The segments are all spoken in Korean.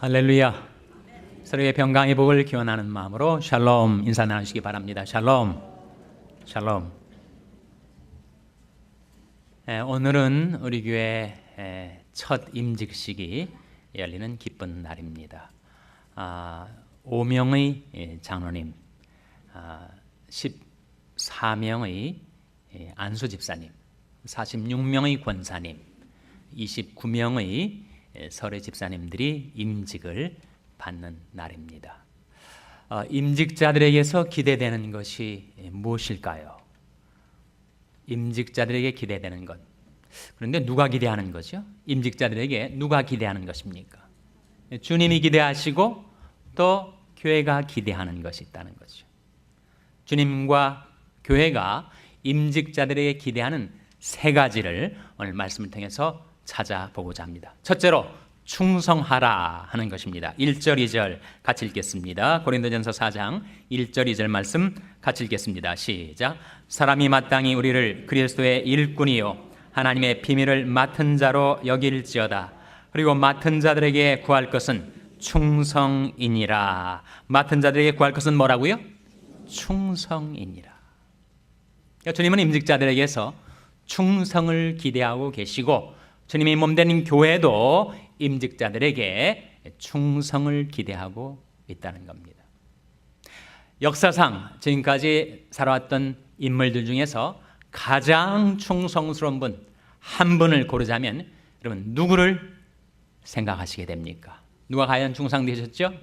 할렐루야. 서로의 평강의 복을 기원하는 마음으로 샬롬 인사 나누시기 바랍니다. 샬롬. 샬롬. 오늘은 우리 교회 첫 임직식이 열리는 기쁜 날입니다. 5명의 장로님, 14명의 안수 집사님, 46명의 권사님, 29명의 설의 집사님들이 임직을 받는 날입니다. 임직자들에게서 기대되는 것이 무엇일까요? 임직자들에게 기대되는 것. 그런데 누가 기대하는 거죠? 임직자들에게 누가 기대하는 것입니까? 주님이 기대하시고 또 교회가 기대하는 것이 있다는 거죠. 주님과 교회가 임직자들에게 기대하는 세 가지를 오늘 말씀을 통해서 찾아보고자 합니다. 첫째로 충성하라 하는 것입니다. 1절 2절 같이 읽겠습니다. 고린도전서 4장 1절 2절 말씀 같이 읽겠습니다. 시작. 사람이 마땅히 우리를 그리스도의 일꾼이요 하나님의 비밀을 맡은 자로 여길지어다. 그리고 맡은 자들에게 구할 것은 충성이니라. 맡은 자들에게 구할 것은 뭐라고요? 충성이니라. 주님은 임직자들에게서 충성을 기대하고 계시고 주님의 몸된 교회도 임직자들에게 충성을 기대하고 있다는 겁니다. 역사상 지금까지 살아왔던 인물들 중에서 가장 충성스러운 분 한 분을 고르자면 여러분 누구를 생각하시게 됩니까? 누가 과연 충성되셨죠?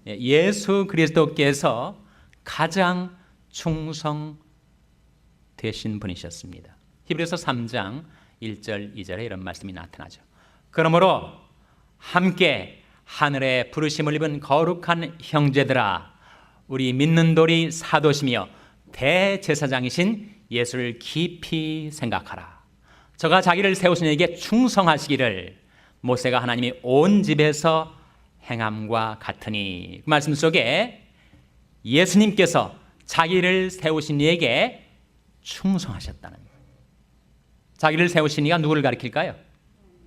예수 그리스도께서 가장 충성되신 분이셨습니다. 히브리서 3장 1절 2절에 이런 말씀이 나타나죠. 그러므로 함께 하늘에 부르심을 입은 거룩한 형제들아, 우리 믿는 돌이 사도시며 대제사장이신 예수를 깊이 생각하라. 저가 자기를 세우신 이에게 충성하시기를 모세가 하나님이 온 집에서 행함과 같으니. 그 말씀 속에 예수님께서 자기를 세우신 이에게 충성하셨다는 거예요. 자기를 세우신 이가 누구를 가리킬까요?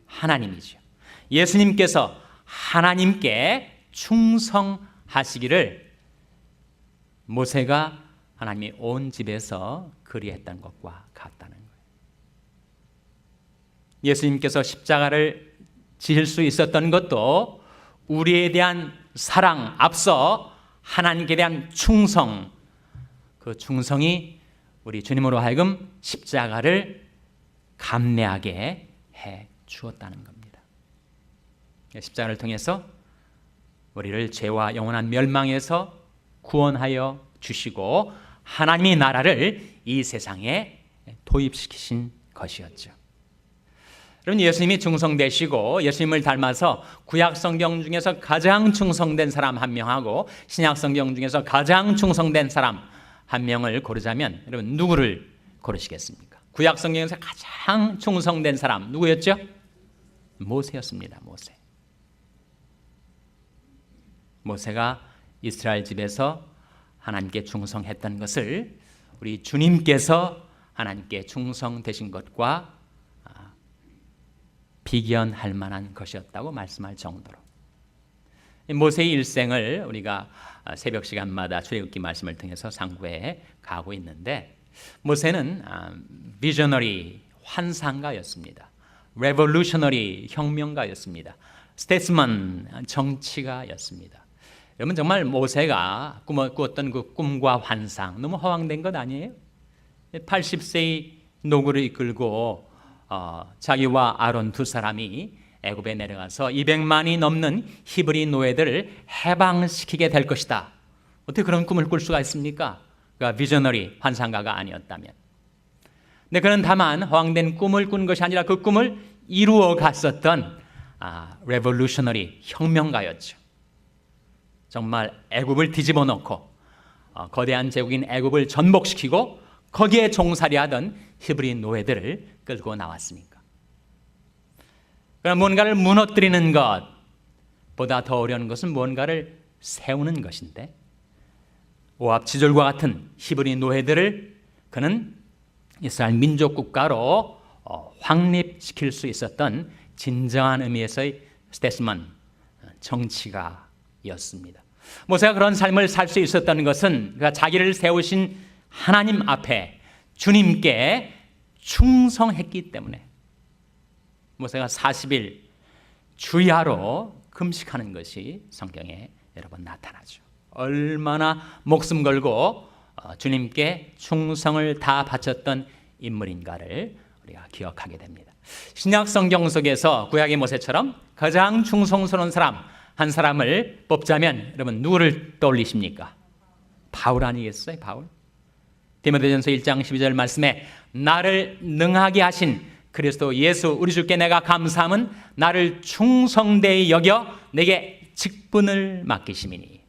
하나님이죠. 예수님께서 하나님께 충성하시기를 모세가 하나님이 온 집에서 그리했던 것과 같다는 거예요. 예수님께서 십자가를 지실 수 있었던 것도 우리에 대한 사랑 앞서 하나님께 대한 충성, 그 충성이 우리 주님으로 하여금 십자가를 감내하게 해 주었다는 겁니다. 십자가를 통해서 우리를 죄와 영원한 멸망에서 구원하여 주시고 하나님의 나라를 이 세상에 도입시키신 것이었죠. 여러분, 예수님이 충성되시고 예수님을 닮아서 구약 성경 중에서 가장 충성된 사람 한 명하고 신약 성경 중에서 가장 충성된 사람 한 명을 고르자면 여러분 누구를 고르시겠습니까? 구약 성경에서 가장 충성된 사람 누구였죠? 모세였습니다. 모세가 이스라엘 집에서 하나님께 충성했던 것을 우리 주님께서 하나님께 충성되신 것과 비견할 만한 것이었다고 말씀할 정도로 모세의 일생을 우리가 새벽 시간마다 출애굽기 말씀을 통해서 상고해 가고 있는데 모세는 비저너리 환상가였습니다. 레볼루셔너리 혁명가였습니다. 스테이트먼 정치가였습니다. 여러분 정말 모세가 꾸었던 그 꿈과 환상 너무 허황된 것 아니에요? 80세의 노구를 이끌고 자기와 아론 두 사람이 애굽에 내려가서 200만이 넘는 히브리 노예들을 해방시키게 될 것이다. 어떻게 그런 꿈을 꿀 수가 있습니까? 그가 비저너리 환상가가 아니었다면. 근데 그는 다만 허황된 꿈을 꾼 것이 아니라 그 꿈을 이루어 갔었던 레볼루셔너리 혁명가였죠. 정말 애굽을 뒤집어 놓고 거대한 제국인 애굽을 전복시키고 거기에 종살이 하던 히브리 노예들을 끌고 나왔으니까. 그럼 뭔가를 무너뜨리는 것보다 더 어려운 것은 뭔가를 세우는 것인데 오합지졸과 같은 히브리 노예들을 그는 이스라엘 민족 국가로 확립시킬 수 있었던 진정한 의미에서의 스테이트먼 정치가였습니다. 모세가 그런 삶을 살 수 있었던 것은 그가 자기를 세우신 하나님 앞에 주님께 충성했기 때문에 모세가 40일 주야로 금식하는 것이 성경에 여러 번 나타나죠. 얼마나 목숨 걸고 주님께 충성을 다 바쳤던 인물인가를 우리가 기억하게 됩니다. 신약 성경 속에서 구약의 모세처럼 가장 충성스러운 사람 한 사람을 뽑자면 여러분 누구를 떠올리십니까? 바울 아니겠어요? 바울. 디모데전서 1장 12절 말씀에 나를 능하게 하신 그리스도 예수 우리 주께 내가 감사함은 나를 충성되이 여겨 내게 직분을 맡기심이니.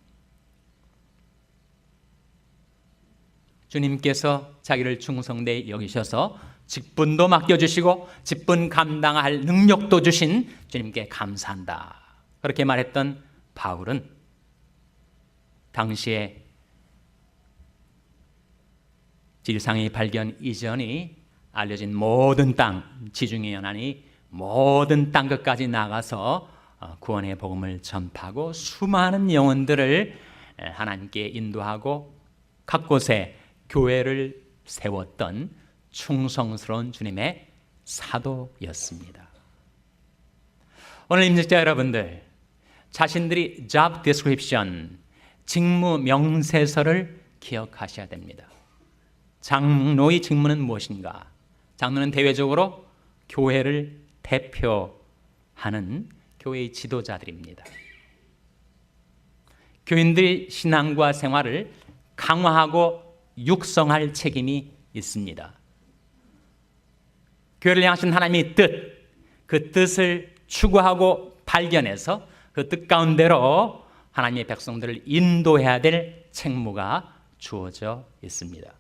주님께서 자기를 충성되이 여기셔서 직분도 맡겨주시고 직분 감당할 능력도 주신 주님께 감사한다. 그렇게 말했던 바울은 당시에 지리상의 발견 이전이 알려진 모든 땅, 지중해 연안이 모든 땅 끝까지 나가서 구원의 복음을 전파하고 수많은 영혼들을 하나님께 인도하고 각 곳에 교회를 세웠던 충성스러운 주님의 사도였습니다. 오늘 임직자 여러분들, 자신들이 job description, 직무 명세서를 기억하셔야 됩니다. 장로의 직무는 무엇인가? 장로는 대외적으로 교회를 대표하는 교회의 지도자들입니다. 교인들의 신앙과 생활을 강화하고 육성할 책임이 있습니다. 교회를 향하신 하나님의 뜻, 그 뜻을 추구하고 발견해서 그 뜻 가운데로 하나님의 백성들을 인도해야 될 책무가 주어져 있습니다.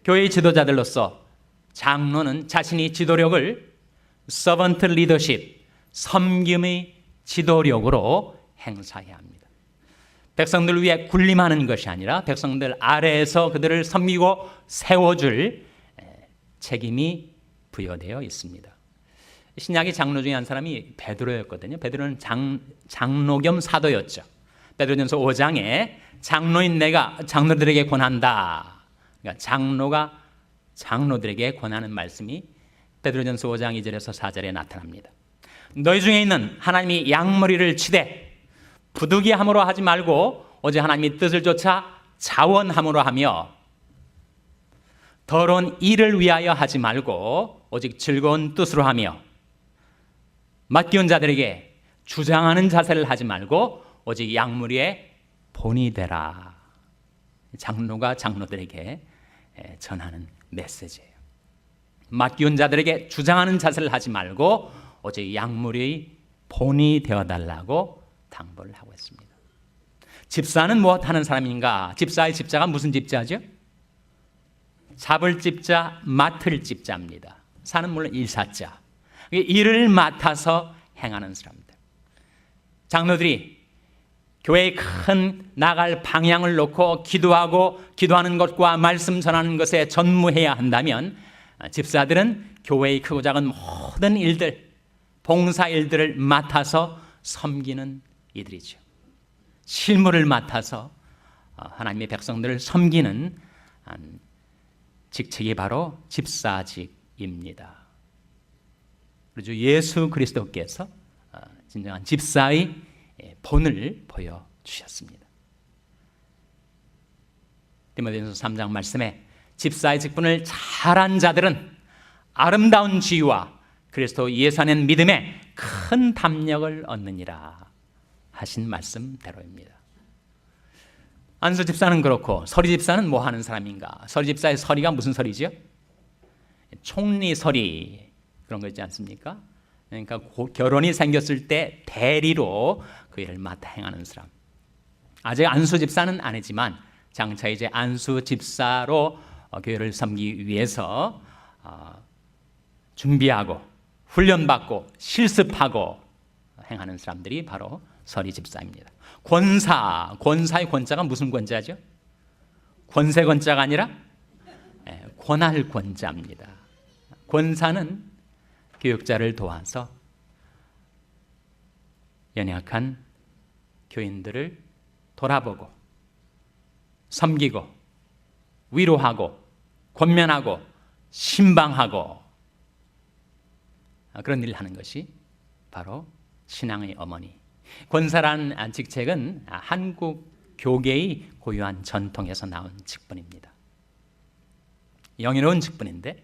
교회의 지도자들로서 장로는 자신의 지도력을 서번트 리더십, 섬김의 지도력으로 행사해야 합니다. 백성들을 위해 군림하는 것이 아니라 백성들 아래에서 그들을 섬기고 세워줄 책임이 부여되어 있습니다. 신약의 장로 중에 한 사람이 베드로였거든요. 베드로는 장로 겸 사도였죠. 베드로전서 5장에 장로인 내가 장로들에게 권한다. 그러니까 장로가 장로들에게 권하는 말씀이 베드로전서 5장 2절에서 4절에 나타납니다. 너희 중에 있는 하나님이 양머리를 치되 부득이함으로 하지 말고 오직 하나님의 뜻을 쫓아 자원함으로 하며 더러운 일을 위하여 하지 말고 오직 즐거운 뜻으로 하며 맡기운 자들에게 주장하는 자세를 하지 말고 오직 양무리의 본이 되라. 장로가 장로들에게 전하는 메시지예요. 맡기운 자들에게 주장하는 자세를 하지 말고 오직 양무리의 본이 되어달라고 당부를 하고 있습니다. 집사는 무엇 하는 사람인가? 집사의 집자가 무슨 집자죠? 잡을 집자, 맡을 집자입니다. 사는 물론 일사자. 일을 맡아서 행하는 사람들. 장로들이 교회의 큰 나갈 방향을 놓고 기도하고 기도하는 것과 말씀 전하는 것에 전무해야 한다면 집사들은 교회의 크고 작은 모든 일들, 봉사 일들을 맡아서 섬기는 이들이죠. 실무를 맡아서 하나님의 백성들을 섬기는 직책이 바로 집사직입니다. 그래서 예수 그리스도께서 진정한 집사의 본을 보여주셨습니다. 디모데전서 3장 말씀에 집사의 직분을 잘한 자들은 아름다운 지위와 그리스도 예수 안에 믿음에 큰 담력을 얻느니라 하신 말씀대로입니다. 안수 집사는 그렇고 서리 집사는 뭐 하는 사람인가? 서리 집사의 서리가 무슨 서리죠? 총리 서리 그런 거 있지 않습니까? 그러니까 결혼이 생겼을 때 대리로 그 일을 맡아 행하는 사람. 아직 안수 집사는 아니지만 장차 이제 안수 집사로 교회를 섬기기 위해서 준비하고 훈련받고 실습하고 행하는 사람들이 바로 서리 집사입니다. 권사의 권자가 무슨 권자죠? 권세 권자가 아니라 권할 권자입니다. 권사는 교육자를 도와서 연약한 교인들을 돌아보고 섬기고 위로하고 권면하고 신방하고 그런 일을 하는 것이 바로 신앙의 어머니. 권사라는 직책은 한국 교계의 고유한 전통에서 나온 직분입니다. 영예로운 직분인데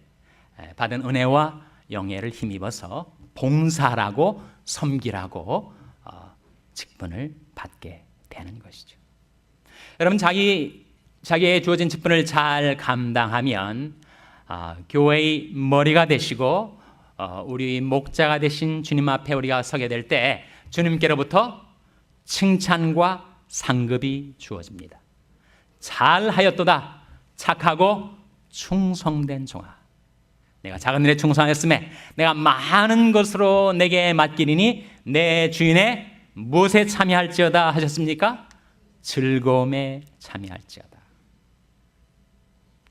받은 은혜와 영예를 힘입어서 봉사라고 섬기라고 직분을 받게 되는 것이죠. 여러분, 자기의 주어진 직분을 잘 감당하면 교회의 머리가 되시고 우리 목자가 되신 주님 앞에 우리가 서게 될 때 주님께로부터 칭찬과 상급이 주어집니다. 잘하였도다, 착하고 충성된 종아. 내가 작은 일에 충성하였음에 내가 많은 것으로 내게 맡기리니 내 주인의 무엇에 참여할지어다 하셨습니까? 즐거움에 참여할지어다.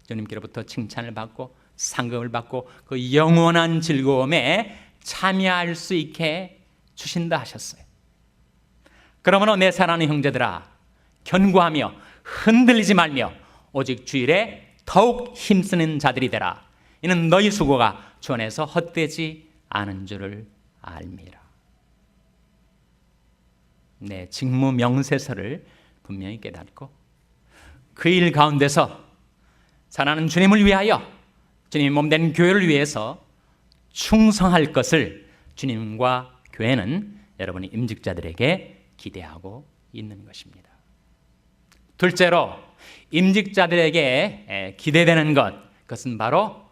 주님께로부터 칭찬을 받고 상급을 받고 그 영원한 즐거움에 참여할 수 있게 주신다 하셨어요. 그러므로 내 사랑하는 형제들아, 견고하며 흔들리지 말며 오직 주일에 더욱 힘쓰는 자들이 되라. 이는 너희 수고가 주 안에서 헛되지 않은 줄을 알미라. 내 직무 명세서를 분명히 깨닫고 그 일 가운데서 사랑하는 주님을 위하여, 주님의 몸된 교회를 위해서 충성할 것을 주님과 교회는 여러분의 임직자들에게 기대하고 있는 것입니다. 둘째로 임직자들에게 기대되는 것, 그것은 바로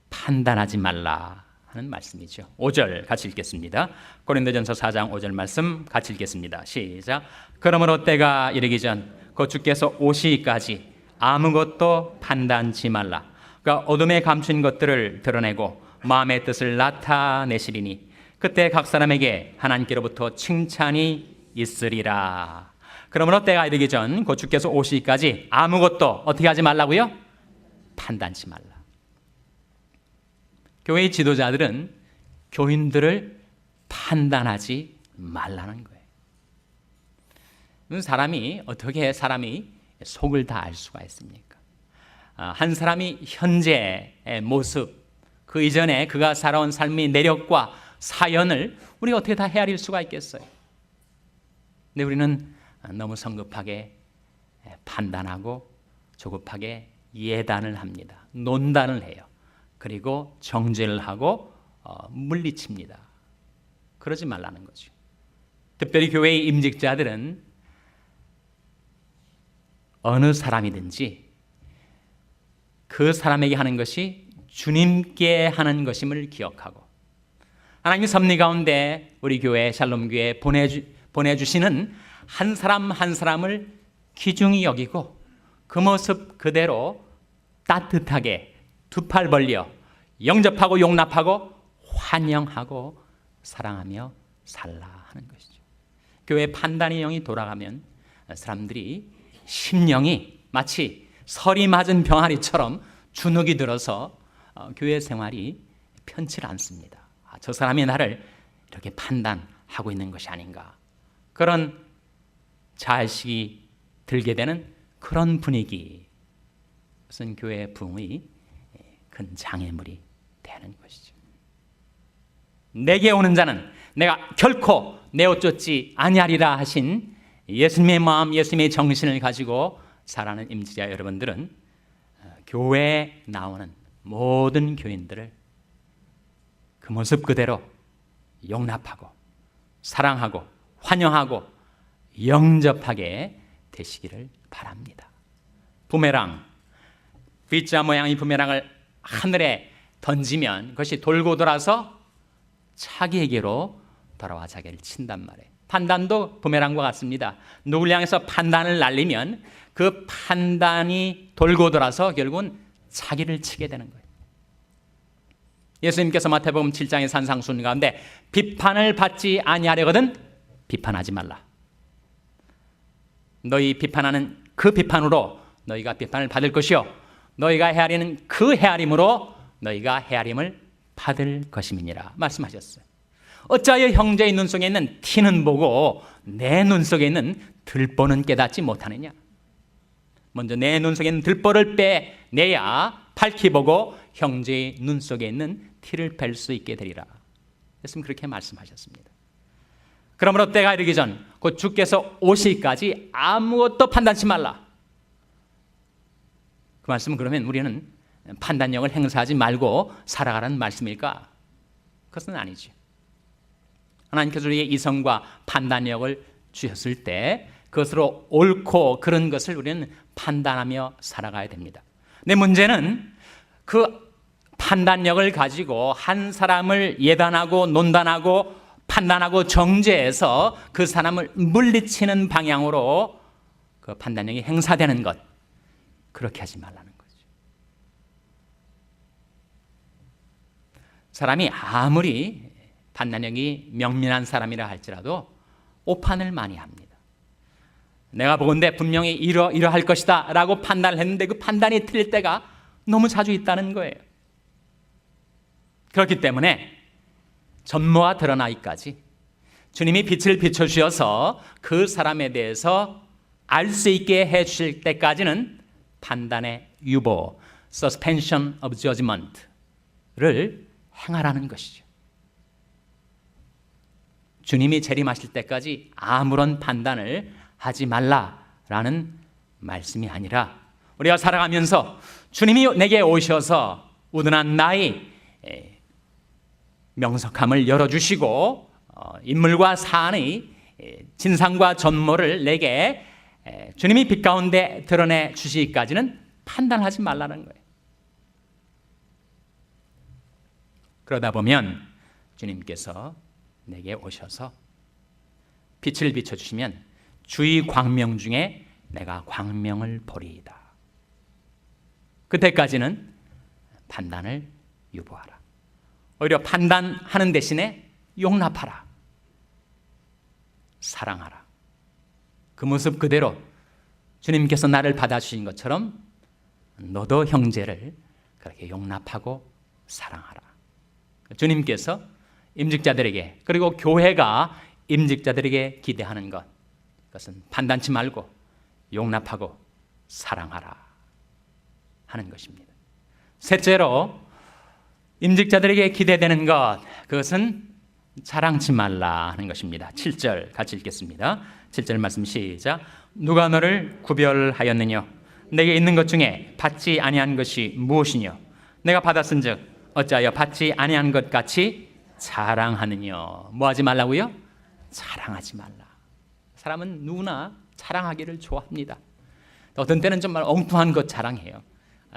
판단하지 말라 하는 말씀이죠. 5절 같이 읽겠습니다. 고린도전서 4장 5절 말씀 같이 읽겠습니다. 시작. 그러므로 때가 이르기 전 곧 주께서 오시기까지 아무것도 판단치 말라. 그가 어둠에 감춘 것들을 드러내고 마음의 뜻을 나타내시리니 그때 각 사람에게 하나님께로부터 칭찬이 있으리라. 그러므로 때가 이르기 전 곧 주께서 오시기까지 아무것도 어떻게 하지 말라고요? 판단치 말라. 교회의 지도자들은 교인들을 판단하지 말라는 거예요. 어떻게 사람이 속을 다 알 수가 있습니까? 한 사람이 현재의 모습, 그 이전에 그가 살아온 삶의 내력과 사연을 우리가 어떻게 다 헤아릴 수가 있겠어요? 근데 우리는 너무 성급하게 판단하고 조급하게 예단을 합니다. 논단을 해요. 그리고 정죄를 하고 물리칩니다. 그러지 말라는 거죠. 특별히 교회의 임직자들은 어느 사람이든지 그 사람에게 하는 것이 주님께 하는 것임을 기억하고, 하나님의 섭리 가운데 우리 교회 샬롬교회에 보내주시는 한 사람 한 사람을 귀중히 여기고 그 모습 그대로 따뜻하게 두 팔 벌려 영접하고 용납하고 환영하고 사랑하며 살라 하는 것이죠. 교회 판단의 영이 돌아가면 사람들이 심령이 마치 설이 맞은 병아리처럼 주눅이 들어서 교회 생활이 편치 않습니다. 저 사람이 나를 이렇게 판단하고 있는 것이 아닌가, 그런 자식이 들게 되는 그런 분위기, 그것은 교회 부흥의 큰 장애물이 되는 것이죠. 내게 오는 자는 내가 결코 내어쫓지 아니하리라 하신 예수님의 마음, 예수님의 정신을 가지고 살아가는 임직자 여러분들은 교회에 나오는 모든 교인들을 그 모습 그대로 용납하고 사랑하고 환영하고 영접하게 되시기를 바랍니다. 부메랑, V자 모양의 부메랑을 하늘에 던지면 그것이 돌고 돌아서 자기에게로 돌아와 자기를 친단 말이에요. 판단도 부메랑과 같습니다. 누굴 향해서 판단을 날리면 그 판단이 돌고 돌아서 결국은 자기를 치게 되는 거예요. 예수님께서 마태복음 7장의 산상수훈 가운데 비판을 받지 아니하려거든 비판하지 말라. 너희 비판하는 그 비판으로 너희가 비판을 받을 것이요 너희가 헤아리는 그 헤아림으로 너희가 헤아림을 받을 것임이니라 말씀하셨어요. 어찌하여 형제의 눈 속에 있는 티는 보고 내 눈 속에 있는 들보는 깨닫지 못하느냐? 먼저 내 눈 속에 있는 들보를 빼내야 밝히 보고 형제의 눈 속에 있는 티를 뺄 수 있게 되리라. 예수님 그렇게 말씀하셨습니다. 그러므로 때가 이르기 전 곧 주께서 오시기까지 아무것도 판단치 말라. 그 말씀은 그러면 우리는 판단력을 행사하지 말고 살아가라는 말씀일까? 그것은 아니죠. 하나님께서 우리에게 이성과 판단력을 주셨을 때 그것으로 옳고 그런 것을 우리는 판단하며 살아가야 됩니다. 근데 문제는 그 판단력을 가지고 한 사람을 예단하고 논단하고 판단하고 정죄해서 그 사람을 물리치는 방향으로 그 판단력이 행사되는 것, 그렇게 하지 말라는 거죠. 사람이 아무리 판단력이 명민한 사람이라 할지라도 오판을 많이 합니다. 내가 보건대 분명히 이러할 것이다 라고 판단을 했는데 그 판단이 틀릴 때가 너무 자주 있다는 거예요. 그렇기 때문에 전모가 드러나기까지 주님이 빛을 비춰주셔서 그 사람에 대해서 알 수 있게 해주실 때까지는 판단의 유보, suspension of judgment를 행하라는 것이죠. 주님이 재림하실 때까지 아무런 판단을 하지 말라라는 말씀이 아니라 우리가 살아가면서 주님이 내게 오셔서 우둔한 나의 명석함을 열어주시고 인물과 사안의 진상과 전모를 내게 주님이 빛 가운데 드러내 주시기까지는 판단하지 말라는 거예요. 그러다 보면 주님께서 내게 오셔서 빛을 비춰주시면 주의 광명 중에 내가 광명을 보리이다. 그때까지는 판단을 유보하라. 오히려 판단하는 대신에 용납하라. 사랑하라. 그 모습 그대로 주님께서 나를 받아주신 것처럼 너도 형제를 그렇게 용납하고 사랑하라. 주님께서 임직자들에게 그리고 교회가 임직자들에게 기대하는 것, 그것은 판단치 말고 용납하고 사랑하라 하는 것입니다. 셋째로 임직자들에게 기대되는 것, 그것은 자랑치 말라 하는 것입니다. 7절 같이 읽겠습니다. 7절 말씀 시작. 누가 너를 구별하였느냐? 내게 있는 것 중에 받지 아니한 것이 무엇이냐? 내가 받았은즉 어찌하여 받지 아니한 것 같이 자랑하느냐? 뭐 하지 말라고요? 자랑하지 말라. 사람은 누구나 자랑하기를 좋아합니다. 어떤 때는 정말 엉뚱한 것 자랑해요.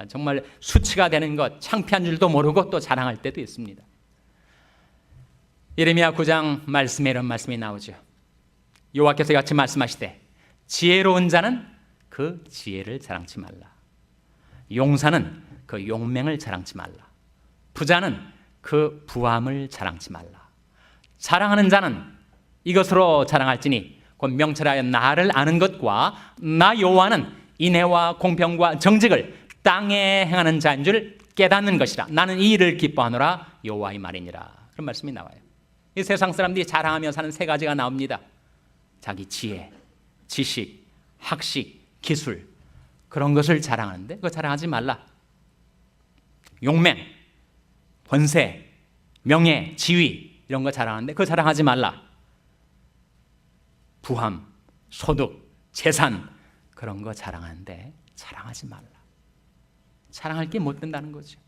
정말 수치가 되는 것, 창피한 줄도 모르고 또 자랑할 때도 있습니다. 예레미야 9장 말씀에 이런 말씀이 나오죠. 여호와께서 같이 말씀하시되 지혜로운 자는 그 지혜를 자랑치 말라. 용사는 그 용맹을 자랑치 말라. 부자는 그 부함을 자랑치 말라. 자랑하는 자는 이것으로 자랑할지니 곧 명철하여 나를 아는 것과 나 여호와는 인애와 공평과 정직을 땅에 행하는 자인 줄 깨닫는 것이라. 나는 이 일을 기뻐하노라 여호와의 말이니라. 그런 말씀이 나와요. 이 세상 사람들이 자랑하며 사는 세 가지가 나옵니다. 자기 지혜, 지식, 학식, 기술, 그런 것을 자랑하는데 그거 자랑하지 말라. 용맹, 권세, 명예, 지위 이런 거 자랑하는데 그거 자랑하지 말라. 부함, 소득, 재산 그런 거 자랑하는데 자랑하지 말라. 자랑할 게 못 된다는 거죠.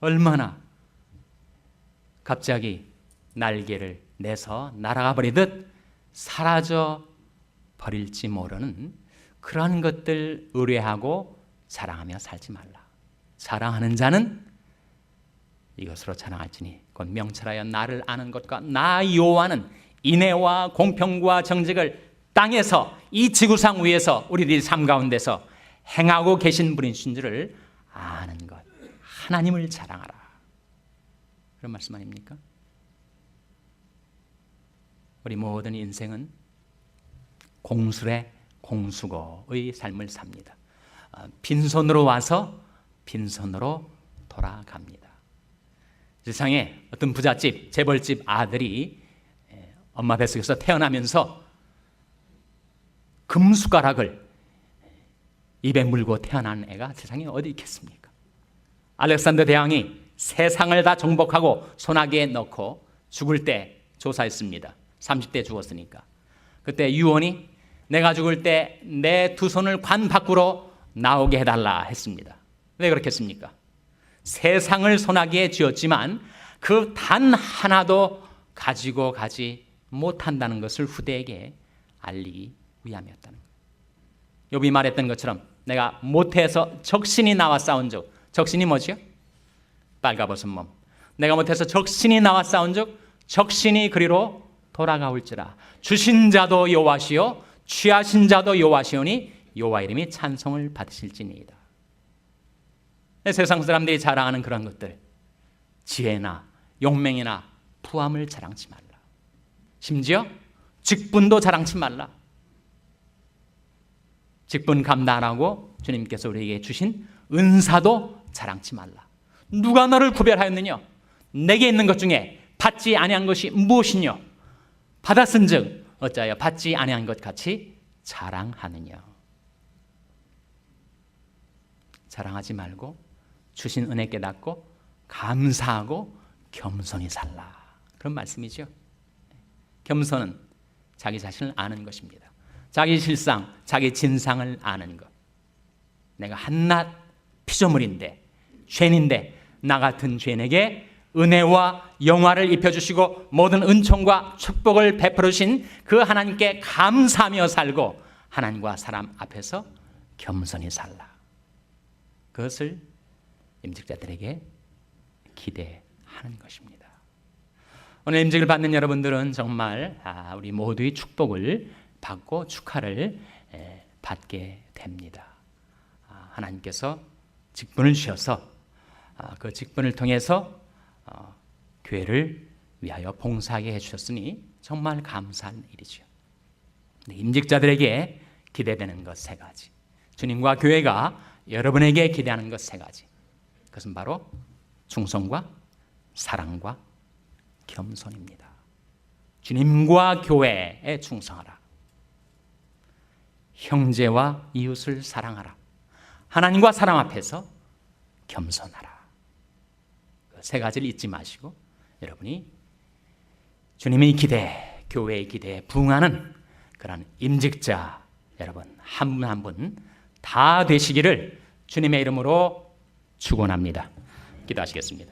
얼마나 갑자기 날개를 내서 날아가 버리듯 사라져 버릴지 모르는 그런 것들 의뢰하고 자랑하며 살지 말라. 자랑하는 자는 이것으로 자랑할지니 곧 명철하여 나를 아는 것과 나 여호와는 인애와 공평과 정직을 땅에서 이 지구상 위에서 우리들이 삶 가운데서 행하고 계신 분이신 줄을 아는 것, 하나님을 자랑하라. 그런 말씀 아닙니까? 우리 모든 인생은 공술의 공수고의 삶을 삽니다. 빈손으로 와서 빈손으로 돌아갑니다. 세상에 어떤 부잣집, 재벌집 아들이 엄마 뱃속에서 태어나면서 금숟가락을 입에 물고 태어난 애가 세상에 어디 있겠습니까? 알렉산더 대왕이 세상을 다 정복하고 소나기에 넣고 죽을 때 조사했습니다. 30대 죽었으니까. 그때 유언이 내가 죽을 때 내 두 손을 관 밖으로 나오게 해달라 했습니다. 왜 그렇겠습니까? 세상을 소나기에 쥐었지만 그 단 하나도 가지고 가지 못한다는 것을 후대에게 알리기 위함이었다는 거예요. 욥이 말했던 것처럼 내가 모태에서 적신이 나와 싸운 적, 적신이 뭐지요? 빨가벗은 몸. 내가 모태에서 적신이 나와 싸운 적 적신이 그리로 돌아가올지라. 주신 자도 여호와시요 취하신 자도 여호와시오니 여호와 이름이 찬송을 받으실지니이다. 세상 사람들이 자랑하는 그런 것들, 지혜나 용맹이나 부함을 자랑치 말라. 심지어 직분도 자랑치 말라. 직분 감당하라고 주님께서 우리에게 주신 은사도 자랑치 말라. 누가 너를 구별하였느냐? 내게 있는 것 중에 받지 아니한 것이 무엇이뇨? 받았은즉 어찌하여 받지 아니한 것 같이 자랑하느냐? 자랑하지 말고 주신 은혜 깨닫고 감사하고 겸손히 살라. 그런 말씀이죠. 겸손은 자기 자신을 아는 것입니다. 자기 실상, 자기 진상을 아는 것. 내가 한낱 피조물인데, 죄인인데 나 같은 죄인에게 은혜와 영화를 입혀주시고 모든 은총과 축복을 베풀으신 그 하나님께 감사하며 살고 하나님과 사람 앞에서 겸손히 살라. 그것을 임직자들에게 기대하는 것입니다. 오늘 임직을 받는 여러분들은 정말 우리 모두의 축복을 받고 축하를 받게 됩니다. 하나님께서 직분을 주셔서 그 직분을 통해서 교회를 위하여 봉사하게 해주셨으니 정말 감사한 일이죠. 임직자들에게 기대되는 것 세 가지, 주님과 교회가 여러분에게 기대하는 것 세 가지, 그것은 바로 충성과 사랑과 겸손입니다. 주님과 교회에 충성하라. 형제와 이웃을 사랑하라. 하나님과 사람 앞에서 겸손하라. 그 세 가지를 잊지 마시고 여러분이 주님의 기대, 교회의 기대에 부응하는 그런 임직자 여러분 한 분 한 분 다 되시기를 주님의 이름으로 축원합니다. 기도하시겠습니다.